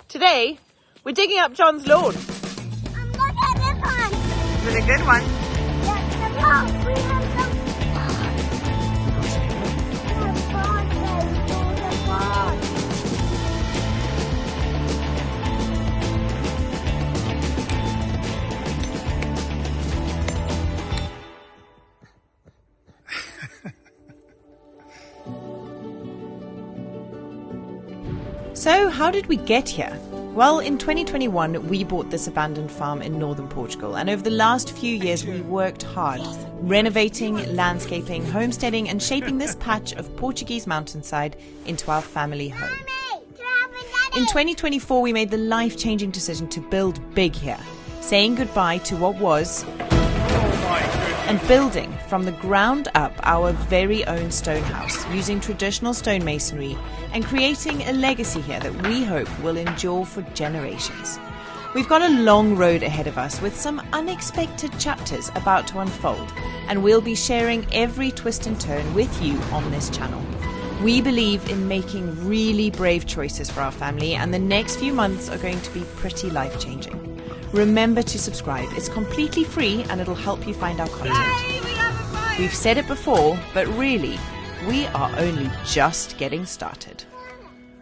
Today, we're digging up John's lawn. Look at this one. Is it a good one? Yes, we have some So, how did we get here? Well, in 2021, we bought this abandoned farm in northern Portugal, and over the last few years, we worked hard, renovating, landscaping, homesteading, and shaping this patch of Portuguese mountainside into our family home. In 2024, we made the life-changing decision to build big here, saying goodbye to what was, and building from the ground up our very own stone house, using traditional stone masonry and creating a legacy here that we hope will endure for generations. We've got a long road ahead of us with some unexpected chapters about to unfold, and we'll be sharing every twist and turn with you on this channel. We believe in making really brave choices for our family, and the next few months are going to be pretty life-changing. Remember to subscribe. It's completely free and it'll help you find our content. We've said it before, but really, we are only just getting started.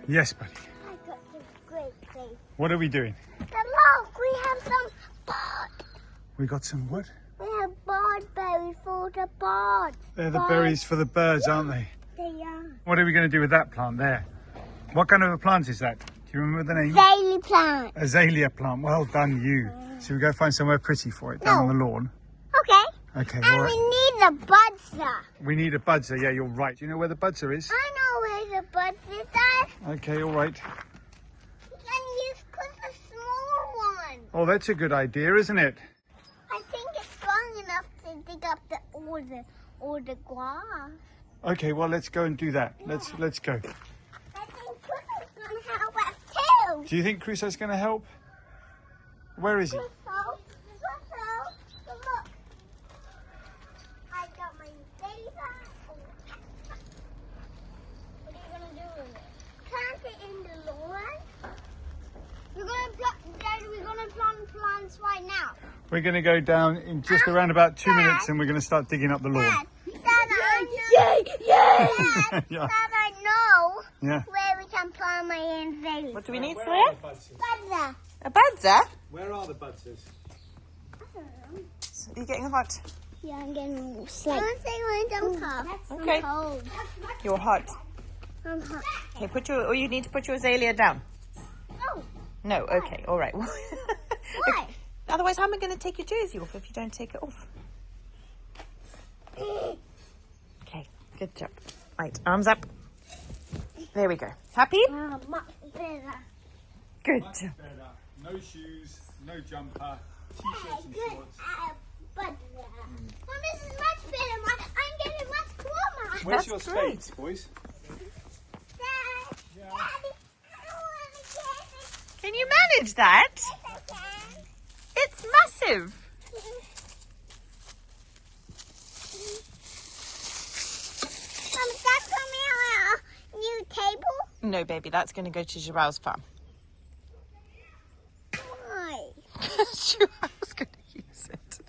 Yes, buddy. I got this great thing. What are we doing? Look, we have some birds. We got some what? We have bird berries for the birds. They're the berries for the birds, aren't they? They are. What are we going to do with that plant there? What kind of a plant is that? Do you remember the name? Daily plant. Azalea plant. Well done, you. So we go find somewhere pretty for it down on the lawn. Okay. Okay, And all right. we need a buzzer. We need a buzzer. Yeah, you're right. Do you know where the buzzer is? I know where the buzzer is. Okay, all right. We can use a small one. Oh, that's a good idea, isn't it? I think it's strong enough to dig up all the grass. Okay, well, let's go and do that. Let's go. I think Crusoe's going to help us too. Do you think Crusoe's going to help? Where is he? Crusoe, look. I got my laser. What are you going to do with it? Plant it in the lawn. We're going to plant plants right now. We're going to go down in just around about 2 minutes and we're going to start digging up the lawn. Dad, I know. Yeah. Dad, I know Yeah. where we can plant my invasive. What do we need for it? Buzzer. A buzzer? Where are the buzzers? Are you getting hot? Yeah, I'm getting slight. I want to jump off. Okay. I'm cold. You're hot. I'm hot. Okay, you need to put your azalea down. Oh, No, okay, all right. why? Otherwise, how am I going to take your jersey off if you don't take it off? Okay, good job. Right, arms up. There we go. Happy? Much better. Good job. No shoes, no jumper, t-shirts and Good. shorts. Buzzer. Well, this is much better. I'm getting much warmer. Where's That's your great. spades, boys? Dad, Yeah. Daddy, I want to get it. Can you manage that? Yes, I can. It's massive. Is that coming on a new table? No, baby, that's going to go to Joao's farm. Why? Joao's going to use it.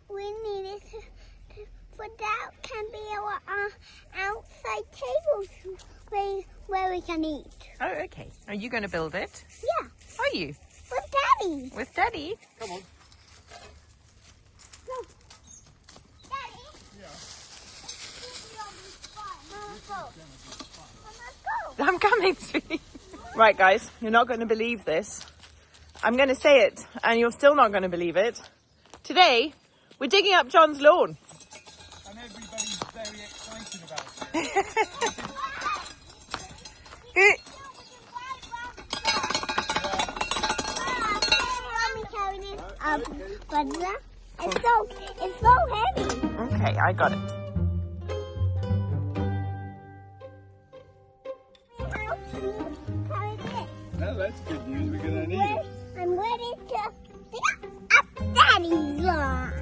We need it for that can be our outside table where we can eat. Oh, okay. Are you going to build it? Yeah, Are you? with Daddy. With Daddy? Come on. No. Daddy. Yeah. Let's go. I'm coming, sweetie. Right, guys, you're not going to believe this. I'm going to say it, and you're still not going to believe it. Today, we're digging up John's lawn. And everybody's very excited about it. Buzzer. It's so heavy. Okay, I got it. Well, that's good news. We're going to need it. I'm ready to dig up Daddy's lawn.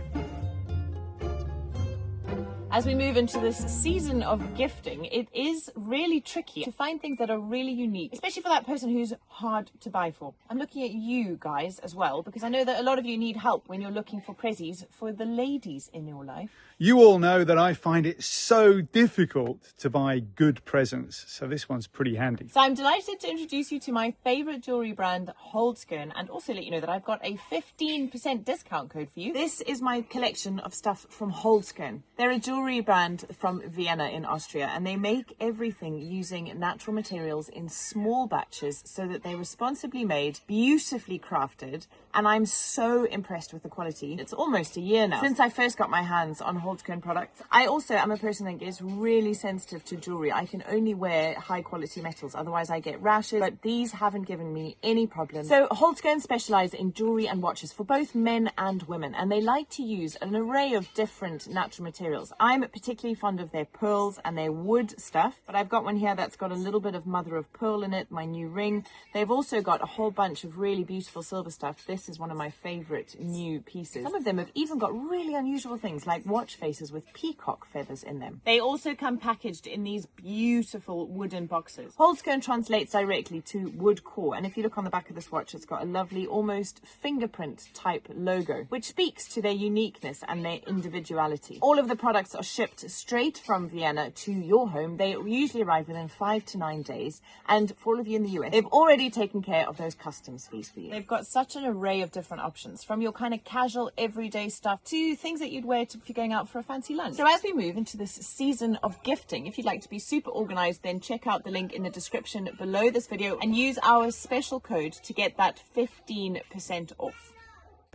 As we move into this season of gifting, it is really tricky to find things that are really unique, especially for that person who's hard to buy for. I'm looking at you guys as well, because I know that a lot of you need help when you're looking for prezzies for the ladies in your life. You all know that I find it so difficult to buy good presents, so this one's pretty handy. So I'm delighted to introduce you to my favourite jewellery brand, Holdscone, and also let you know that I've got a 15% discount code for you. This is my collection of stuff from Holdscone. They're a jewellery brand from Vienna in Austria, and they make everything using natural materials in small batches so that they're responsibly made, beautifully crafted, and I'm so impressed with the quality. It's almost a year now since I first got my hands on Holdscone products. I also am a person that gets really sensitive to jewellery. I can only wear high quality metals, otherwise I get rashes, but these haven't given me any problem. So Holdscone specialise in jewellery and watches for both men and women, and they like to use an array of different natural materials. I'm particularly fond of their pearls and their wood stuff, but I've got one here that's got a little bit of mother of pearl in it, my new ring. They've also got a whole bunch of really beautiful silver stuff. This is one of my favourite new pieces. Some of them have even got really unusual things like watch faces with peacock feathers in them. They also come packaged in these beautiful wooden boxes. Holdscone translates directly to wood core, and if you look on the back of this watch, it's got a lovely almost fingerprint type logo, which speaks to their uniqueness and their individuality. All of the products are shipped straight from Vienna to your home. They usually arrive within 5 to 9 days, and for all of you in the US, they've already taken care of those customs fees for you. They've got such an array of different options, from your kind of casual everyday stuff to things that you'd wear if you're going out for a fancy lunch. So as we move into this season of gifting, if you'd like to be super organized, then check out the link in the description below this video and use our special code to get that 15% off.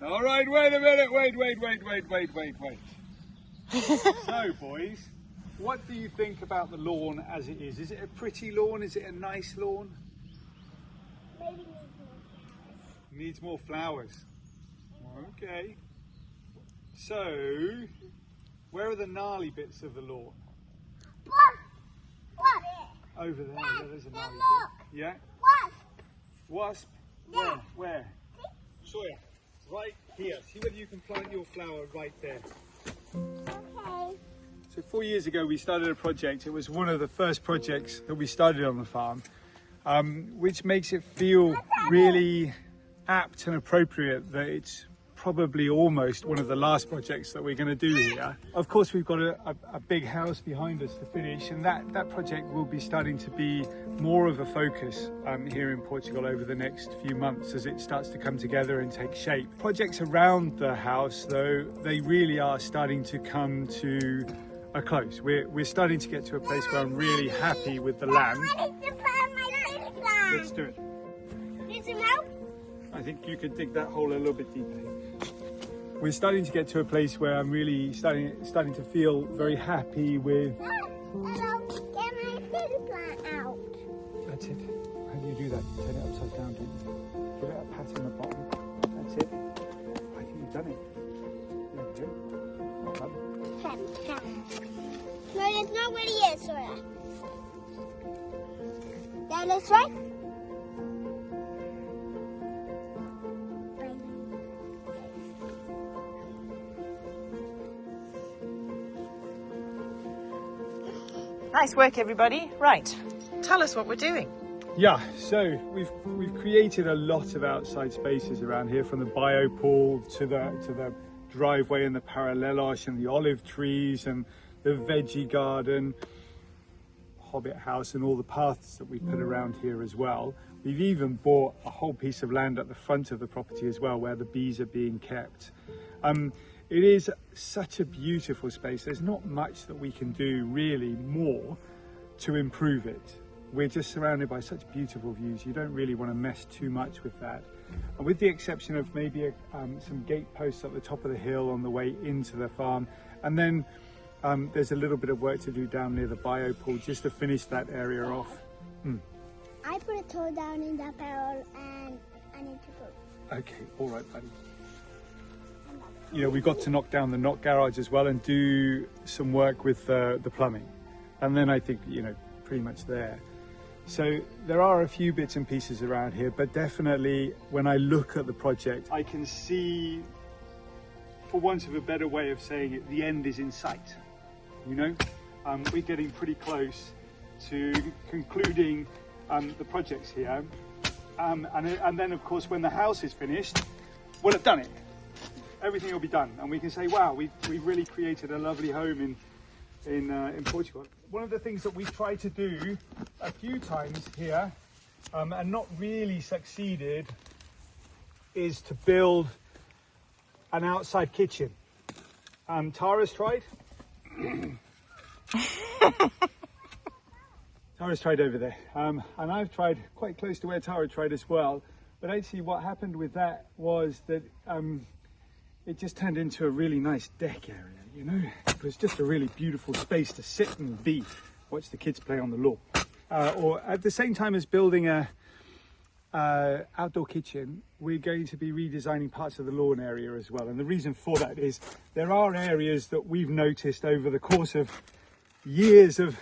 All right, wait a minute, wait. So, boys, what do you think about the lawn as it is? Is it a pretty lawn? Is it a nice lawn? Maybe Needs more flowers. Okay. So, where are the gnarly bits of the lawn? What? Over there. Yeah, there's a gnarly bit. Yeah? What? Wasp? Yeah. Where? Sawyer, right here. See whether you can plant your flower right there. Okay. So 4 years ago we started a project. It was one of the first projects that we started on the farm, which makes it feel really apt and appropriate that it's probably almost one of the last projects that we're going to do here. Of course, we've got a big house behind us to finish, and that project will be starting to be more of a focus here in Portugal over the next few months as it starts to come together and take shape. Projects around the house, though, they really are starting to come to a close. We're starting to get to a place where I'm really happy with the land. Let's do it. Need some help? I think you could dig that hole a little bit deeper. We're starting to get to a place where I'm really starting to feel very happy with. Hello, get my city plant out. That's it. How do you do that? You turn it upside down, don't you? Give it a pat on the bottom. That's it. I think you've done it. There we go. Well done. No, there's nobody here, Sawyer. Down this way? Nice work, everybody. Right, tell us what we're doing. Yeah, so we've created a lot of outside spaces around here, from the bio pool to the driveway and the paralelos and the olive trees and the veggie garden, hobbit house, and all the paths that we put around here as well. We've even bought a whole piece of land at the front of the property as well, where the bees are being kept. It is such a beautiful space. There's not much that we can do really more to improve it. We're just surrounded by such beautiful views. You don't really want to mess too much with that. And with the exception of maybe some gate posts at the top of the hill on the way into the farm. And then there's a little bit of work to do down near the bio pool just to finish that area off. I put a toe down in that barrel and I need to go. Okay, all right, buddy. You know, we've got to knock down the knock garage as well and do some work with the plumbing. And then I think, you know, pretty much there. So there are a few bits and pieces around here, but definitely when I look at the project, I can see, for want of a better way of saying it, the end is in sight. you know. We're getting pretty close to concluding the projects here. And then of course, when the house is finished, we'll have done it. Everything will be done, and we can say, wow, we've really created a lovely home in Portugal. One of the things that we've tried to do a few times here, and not really succeeded, is to build an outside kitchen. Tara's tried. Tara's tried over there, and I've tried quite close to where Tara tried as well. But actually what happened with that was that it just turned into a really nice deck area, you know. It was just a really beautiful space to sit and watch the kids play on the lawn. Or at the same time as building a outdoor kitchen, we're going to be redesigning parts of the lawn area as well. And the reason for that is there are areas that we've noticed over the course of years of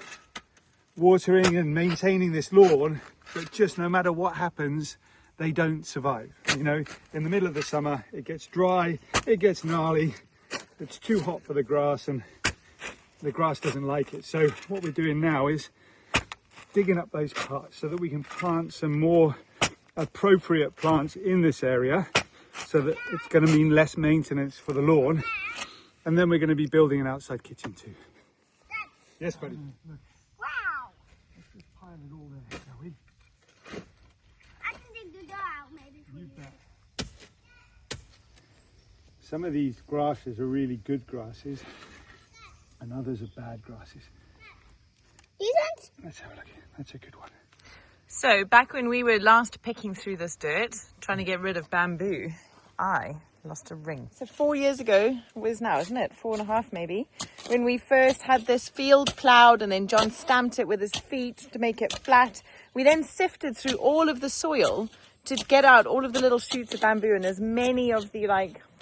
watering and maintaining this lawn that just no matter what happens, they don't survive. You know, in the middle of the summer, it gets dry, it gets gnarly, it's too hot for the grass, and the grass doesn't like it. So what we're doing now is digging up those parts so that we can plant some more appropriate plants in this area, so that it's going to mean less maintenance for the lawn. And then we're going to be building an outside kitchen too. Yes, buddy. Wow! Let's just pile it all there, shall we? I can dig the door out maybe for you. Some of these grasses are really good grasses, and others are bad grasses. These ones? Let's have a look. That's a good one. So back when we were last picking through this dirt, trying to get rid of bamboo, I lost a ring. So 4 years ago, it was now, isn't it? 4.5 maybe, when we first had this field ploughed, and then John stamped it with his feet to make it flat. We then sifted through all of the soil to get out all of the little shoots of bamboo and as many of the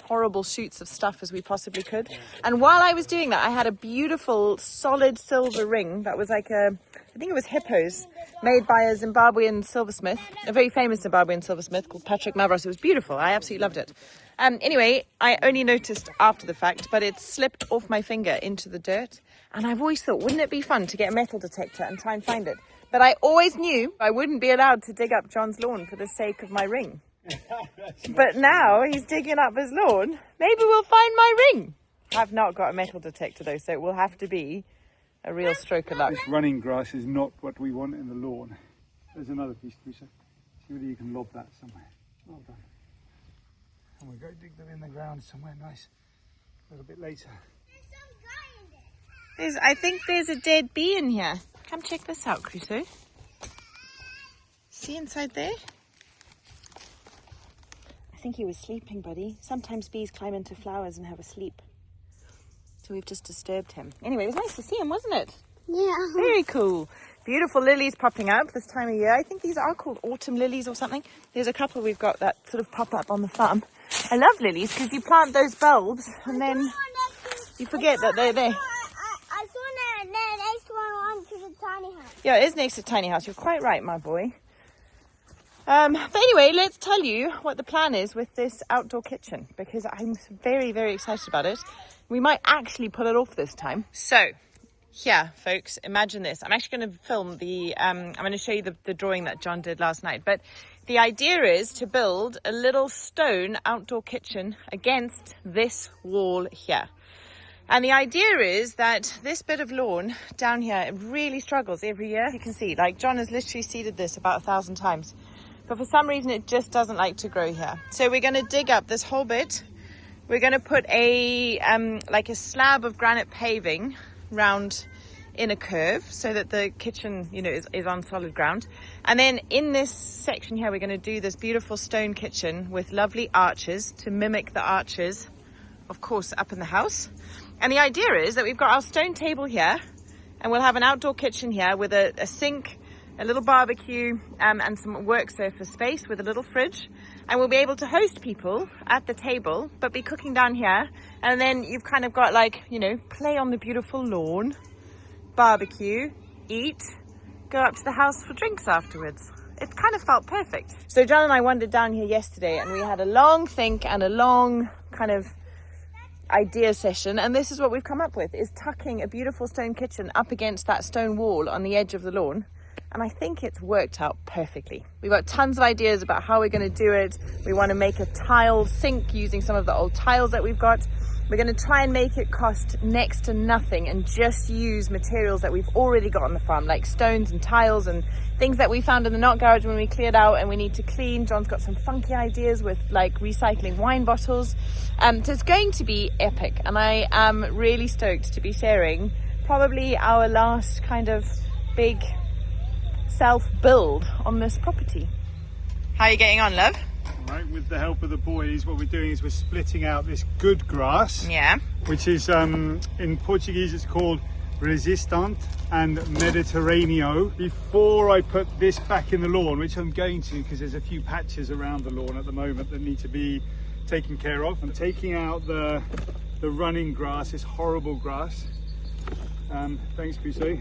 horrible shoots of stuff as we possibly could. And while I was doing that, I had a beautiful solid silver ring that was like I think it was hippos, made by a Zimbabwean silversmith, a very famous Zimbabwean silversmith called Patrick Mavros. It was beautiful. I absolutely loved it. Anyway, I only noticed after the fact, but it slipped off my finger into the dirt. And I've always thought, wouldn't it be fun to get a metal detector and try and find it? But I always knew I wouldn't be allowed to dig up John's lawn for the sake of my ring. But now he's digging up his lawn. Maybe we'll find my ring. I've not got a metal detector though, so it will have to be a real stroke of luck. This running grass is not what we want in the lawn. There's another piece, Crusoe. See whether you can lob that somewhere. Well done. And we'll go dig them in the ground somewhere nice a little bit later. There's some guy in there. I think there's a dead bee in here. Come check this out, Crusoe. See inside there? I think he was sleeping, buddy. Sometimes bees climb into flowers and have a sleep. So we've just disturbed him. Anyway, it was nice to see him, wasn't it? Yeah. Very cool. Beautiful lilies popping up this time of year. I think these are called autumn lilies or something. There's a couple we've got that sort of pop up on the farm. I love lilies because you plant those bulbs and then you forget that they're there. I saw the next one onto the tiny house. Yeah, it is next to tiny house. You're quite right, my boy. But anyway, let's tell you what the plan is with this outdoor kitchen, because I'm very, very excited about it. We might actually pull it off this time. So, here, folks, imagine this. I'm actually going to film I'm going to show you the drawing that John did last night. But the idea is to build a little stone outdoor kitchen against this wall here. And the idea is that this bit of lawn down here, it really struggles every year. You can see, John has literally seeded this about 1,000 times. But for some reason, it just doesn't like to grow here. So we're going to dig up this whole bit. We're going to put a slab of granite paving round in a curve so that the kitchen, is on solid ground. And then in this section here, we're going to do this beautiful stone kitchen with lovely arches to mimic the arches, of course, up in the house. And the idea is that we've got our stone table here, and we'll have an outdoor kitchen here with a sink, a little barbecue, and some work surface space with a little fridge. And we'll be able to host people at the table, but be cooking down here. And then you've kind of got play on the beautiful lawn, barbecue, eat, go up to the house for drinks afterwards. It kind of felt perfect. So John and I wandered down here yesterday, and we had a long think and a long kind of idea session, and this is what we've come up with, is tucking a beautiful stone kitchen up against that stone wall on the edge of the lawn. And I think it's worked out perfectly. We've got tons of ideas about how we're going to do it. We want to make a tile sink using some of the old tiles that we've got. We're going to try and make it cost next to nothing and just use materials that we've already got on the farm, like stones and tiles and things that we found in the knot garage when we cleared out and we need to clean. John's got some funky ideas with like recycling wine bottles. So it's going to be epic, and I am really stoked to be sharing probably our last kind of big self-build on this property. How are you getting on, love? Right, with the help of the boys, what we're doing is we're splitting out this good grass. Yeah. Which is, in Portuguese, it's called resistant and Mediterraneo. Before I put this back in the lawn, which I'm going to, because there's a few patches around the lawn at the moment that need to be taken care of. I'm taking out the running grass, this horrible grass. Thanks, Crusoe.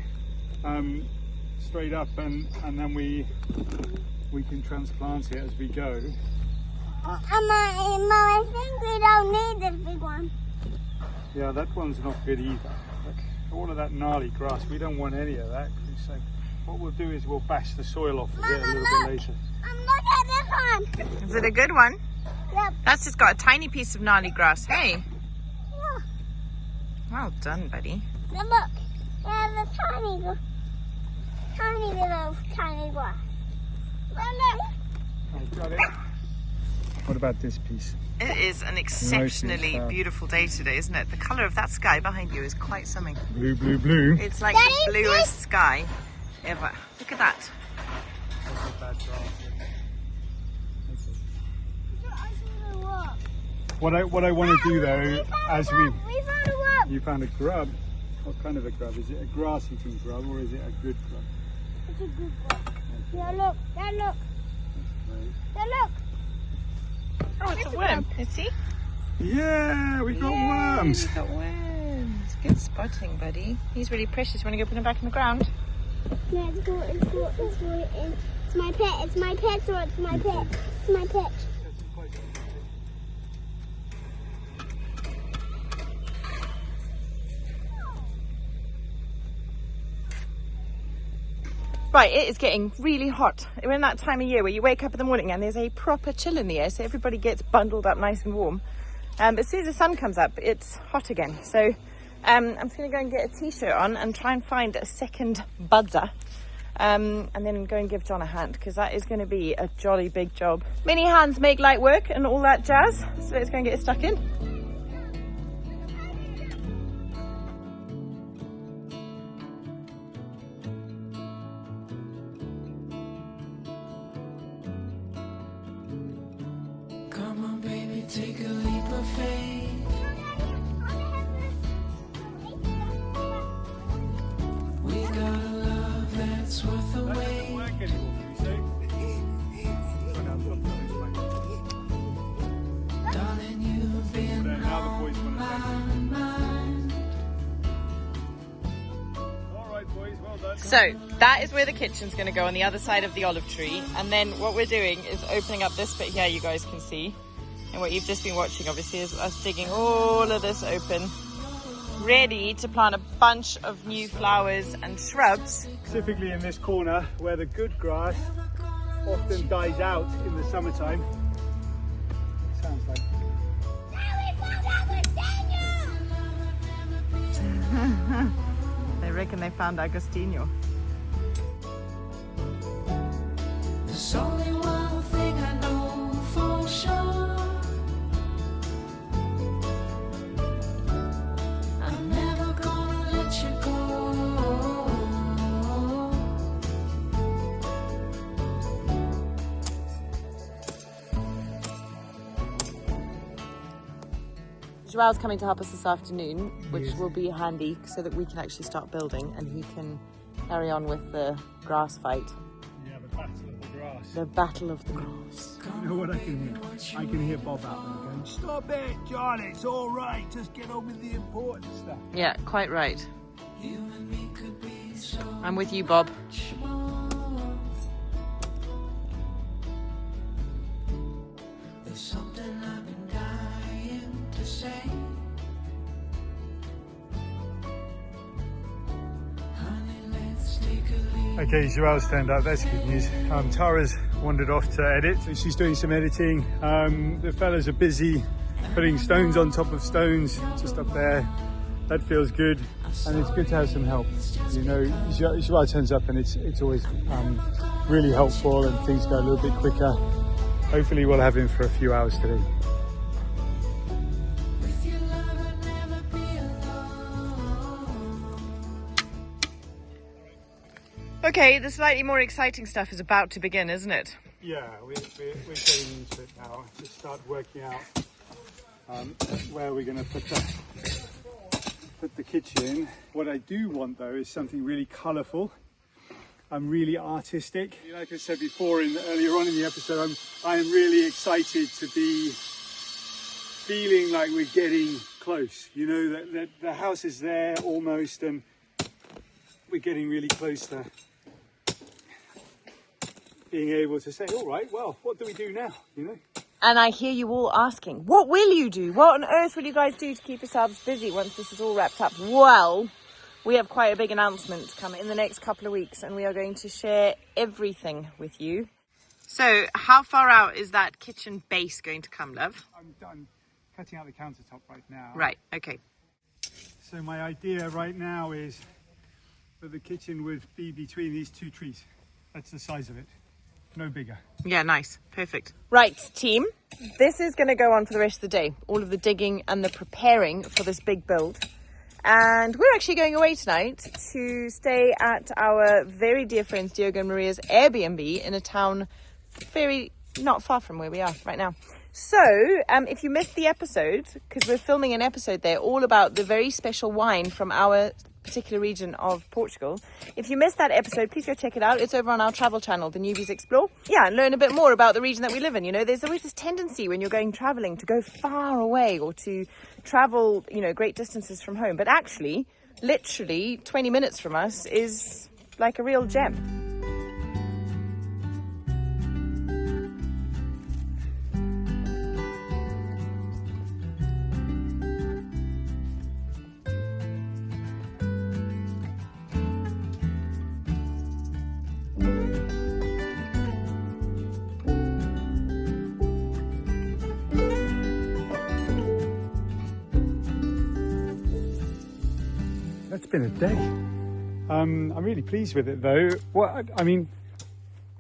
Straight up, and then we can transplant it as we go. Mom, I think we don't need this big one. Yeah, that one's not good either. Look, all of that gnarly grass, we don't want any of that. So what we'll do is we'll bash the soil off of it a little bit later. Look at this one. Is it a good one? Yep. That's just got a tiny piece of gnarly grass. Hey, Yeah. well done, buddy. Now look, there's a tiny little grass. Look. Oh, got it. What about this piece? It is an exceptionally beautiful day today, isn't it? The colour of that sky behind you is quite something. Blue, blue, blue. It's like Daddy, the bluest sky ever. Look at that. What I want to do though, as we found a grub. you found a grub. What kind of a grub? Is it a grass-eating grub or is it a good grub? It's a good grub. Yeah, look. Dad, look. Look. Oh, it's a worm. Let's see. Yeah, we got worms. We got worms. Good spotting, buddy. He's really precious. You want to go put him back in the ground? Yeah, it's my pet. It's my pet. Right, it is getting really hot. We're in that time of year where you wake up in the morning and there's a proper chill in the air, so everybody gets bundled up nice and warm. But as soon as the sun comes up, it's hot again. So I'm just going to go and get a t-shirt on and try and find a second budzer. And then go and give John a hand, because that is going to be a jolly big job. Many hands make light work and all that jazz. So let's go and get stuck in. Come on, baby, take a leap of faith. We got a love that's worth the wait. Darling, you've been on my mind. All right, boys, well done. So that is where the kitchen's going to go, on the other side of the olive tree. And then what we're doing is opening up this bit here, you guys can see. And what you've just been watching, obviously, is us digging all of this open, ready to plant a bunch of new flowers and shrubs. Specifically in this corner where the good grass often dies out in the summertime. It sounds like. They reckon they found Agostinho. There's only one thing I know for sure. I'm never gonna let you go. Joao's coming to help us this afternoon, which will be handy so that we can actually start building and he can carry on with the grass fight. Yeah, the battle of the grass. The battle of the grass. You know what I can hear? I can hear Bob out there going, "Stop it, John, it's all right, just get on with the important stuff." Yeah, quite right. You and me could be so I'm with you, Bob. much more. There's something I've been dying to say. Okay, Joelle's turned up, that's good news. Tara's wandered off to edit, so she's doing some editing. The fellas are busy putting stones on top of stones just up there. That feels good, and it's good to have some help. You know, Joelle turns up and it's always really helpful, and things go a little bit quicker. Hopefully we'll have him for a few hours today. Okay, the slightly more exciting stuff is about to begin, isn't it? Yeah, we're getting into it now. Just start working out where we're going to put the kitchen. What I do want though is something really colourful and really artistic. Like I said before, earlier on in the episode, I am really excited to be feeling like we're getting close. You know, that the house is there almost, and we're getting really close to being able to say, all right, well, what do we do now, you know? And I hear you all asking, what will you do? What on earth will you guys do to keep yourselves busy once this is all wrapped up? Well, we have quite a big announcement coming in the next couple of weeks, and we are going to share everything with you. So how far out is that kitchen base going to come, love? I'm cutting out the countertop right now. Right, okay. So my idea right now is that the kitchen would be between these two trees. That's the size of it. No bigger. Yeah, nice. Perfect. Right, team. This is going to go on for the rest of the day. All of the digging and the preparing for this big build. And we're actually going away tonight to stay at our very dear friends Diogo and Maria's Airbnb in a town very not far from where we are right now. So if you missed the episode, because we're filming an episode there all about the very special wine from our particular region of Portugal. If you missed that episode, please go check it out. It's over on our travel channel, TheNewbys Explore. Yeah, and learn a bit more about the region that we live in. You know, there's always this tendency when you're going traveling to go far away or to travel, you know, great distances from home. But actually, literally 20 minutes from us is like a real gem. It's been a day. I'm really pleased with it though. I mean,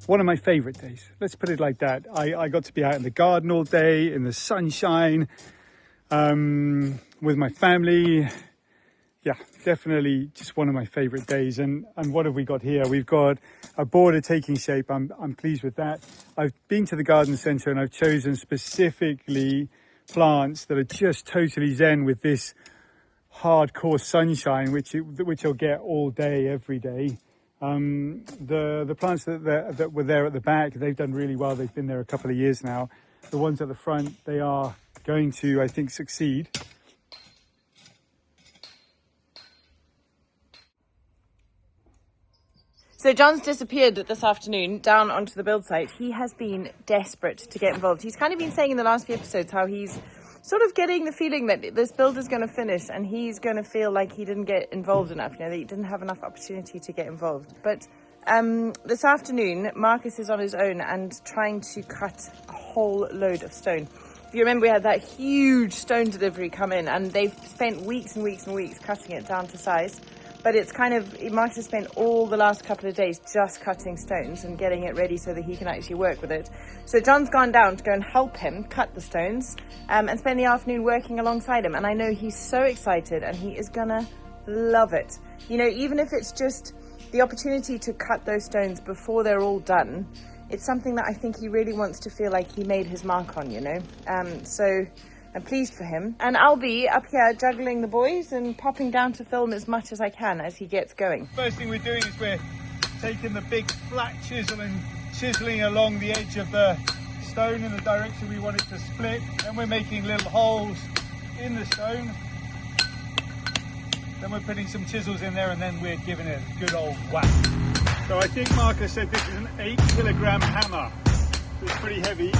one of my favourite days. Let's put it like that. I got to be out in the garden all day, in the sunshine, with my family. Yeah, definitely just one of my favourite days. And what have we got here? We've got a border taking shape. I'm pleased with that. I've been to the garden centre and I've chosen specifically plants that are just totally zen with this hardcore sunshine, which you'll get all day, every day. The plants that were there at the back, they've done really well. They've been there a couple of years now. The ones at the front, they are going to, I think, succeed. So John's disappeared this afternoon down onto the build site. He has been desperate to get involved. He's kind of been saying in the last few episodes how he's sort of getting the feeling that this build is going to finish and he's going to feel like he didn't get involved enough, you know, that he didn't have enough opportunity to get involved. But this afternoon, Marcus is on his own and trying to cut a whole load of stone. If you remember, we had that huge stone delivery come in and they've spent weeks and weeks and weeks cutting it down to size. But it's kind of, Marcus has spent all the last couple of days just cutting stones and getting it ready so that he can actually work with it. So John's gone down to go and help him cut the stones and spend the afternoon working alongside him. And I know he's so excited and he is gonna love it. You know, even if it's just the opportunity to cut those stones before they're all done, it's something that I think he really wants to feel like he made his mark on, you know. So I'm pleased for him. And I'll be up here juggling the boys and popping down to film as much as I can as he gets going. First thing we're doing is we're taking the big flat chisel and chiseling along the edge of the stone in the direction we want it to split. Then we're making little holes in the stone. Then we're putting some chisels in there and then we're giving it a good old whack. So I think Marcus said this is an 8-kilogram hammer. It's pretty heavy.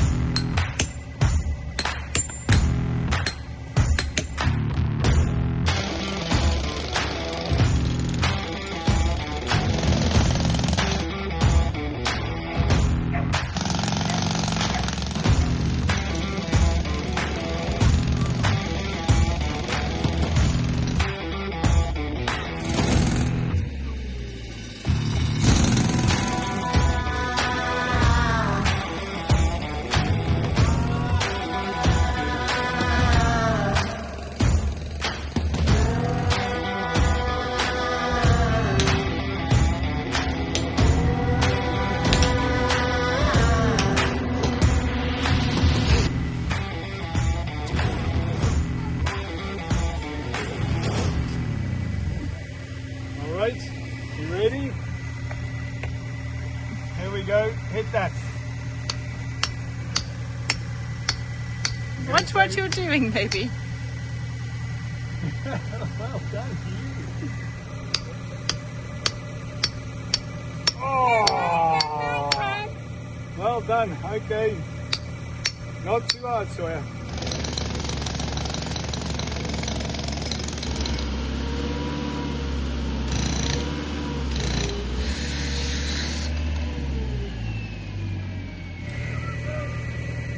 Watch what you're doing, baby. Well done to you. Oh, well done. Okay. Not too hard, Sawyer.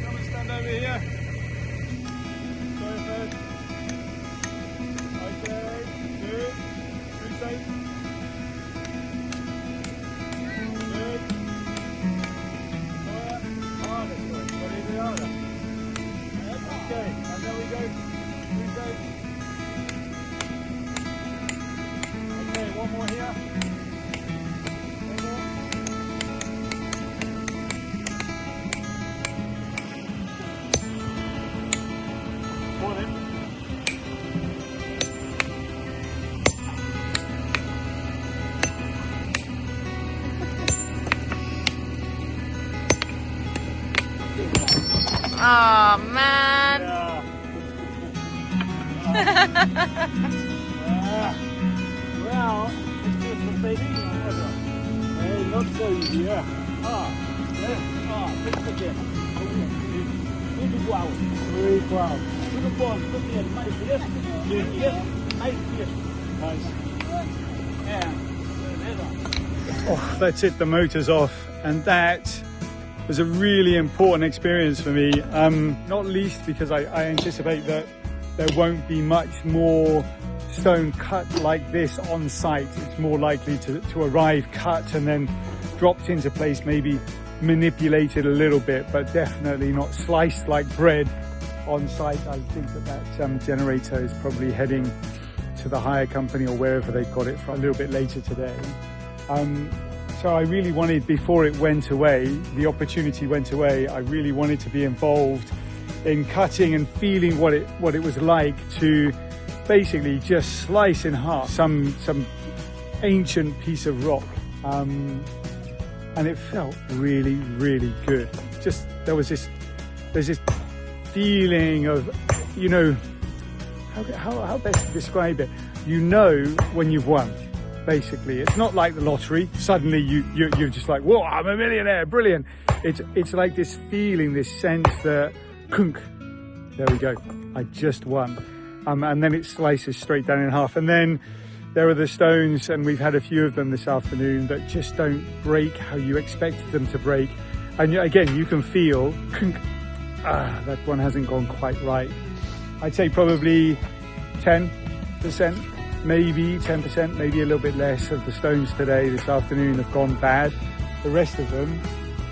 Come and stand over here. Sawyer first. Okay, good. Crusoe. Good. Sawyer, harder, Sawyer. What is it harder? Okay, and there we go. Crusoe. Okay, one more here. One more. One in. Oh man. Well, it's just a baby. Hey, not so easy, yeah. Let's again. Muito igual. Muito igual. Tudo bom, tudo bem. Mais isso, mais isso. Nice. Yeah. Oh, that's it. The motor's off, and that was a really important experience for me. Not least because I anticipate that there won't be much more stone cut like this on site. It's more likely to arrive cut and then dropped into place, maybe manipulated a little bit, but definitely not sliced like bread on site. I think that generator is probably heading to the hire company or wherever they got it from a little bit later today. So I really wanted, before it went away, the opportunity went away, I really wanted to be involved in cutting and feeling what it was like to basically just slice in half some ancient piece of rock. And it felt really, really good. Just, there's this feeling of, you know, how best to describe it? You know when you've won. Basically, it's not like the lottery. Suddenly you're just like, whoa, I'm a millionaire, brilliant. It's like this feeling, this sense that, kunk, there we go, I just won. And then it slices straight down in half. And then there are the stones, and we've had a few of them this afternoon that just don't break how you expected them to break. And again, you can feel, kunk, that one hasn't gone quite right. I'd say probably 10%. Maybe 10%, maybe a little bit less of the stones today, this afternoon, have gone bad. The rest of them,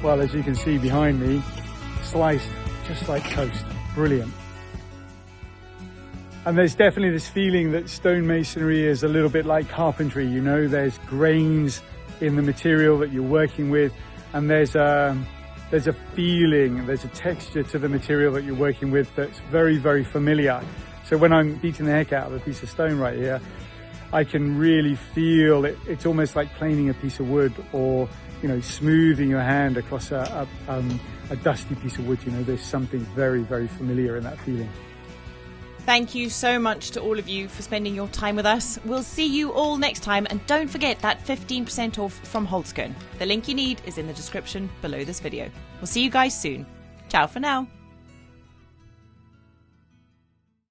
well, as you can see behind me, sliced just like toast. Brilliant. And there's definitely this feeling that stonemasonry is a little bit like carpentry, you know, there's grains in the material that you're working with, and there's a feeling, there's a texture to the material that you're working with that's very, very familiar. So when I'm beating the heck out of a piece of stone right here, I can really feel it. It's almost like planing a piece of wood, or, you know, smoothing your hand across a dusty piece of wood. You know, there's something very, very familiar in that feeling. Thank you so much to all of you for spending your time with us. We'll see you all next time, and don't forget that 15% off from Holzkern. The link you need is in the description below this video. We'll see you guys soon. Ciao for now.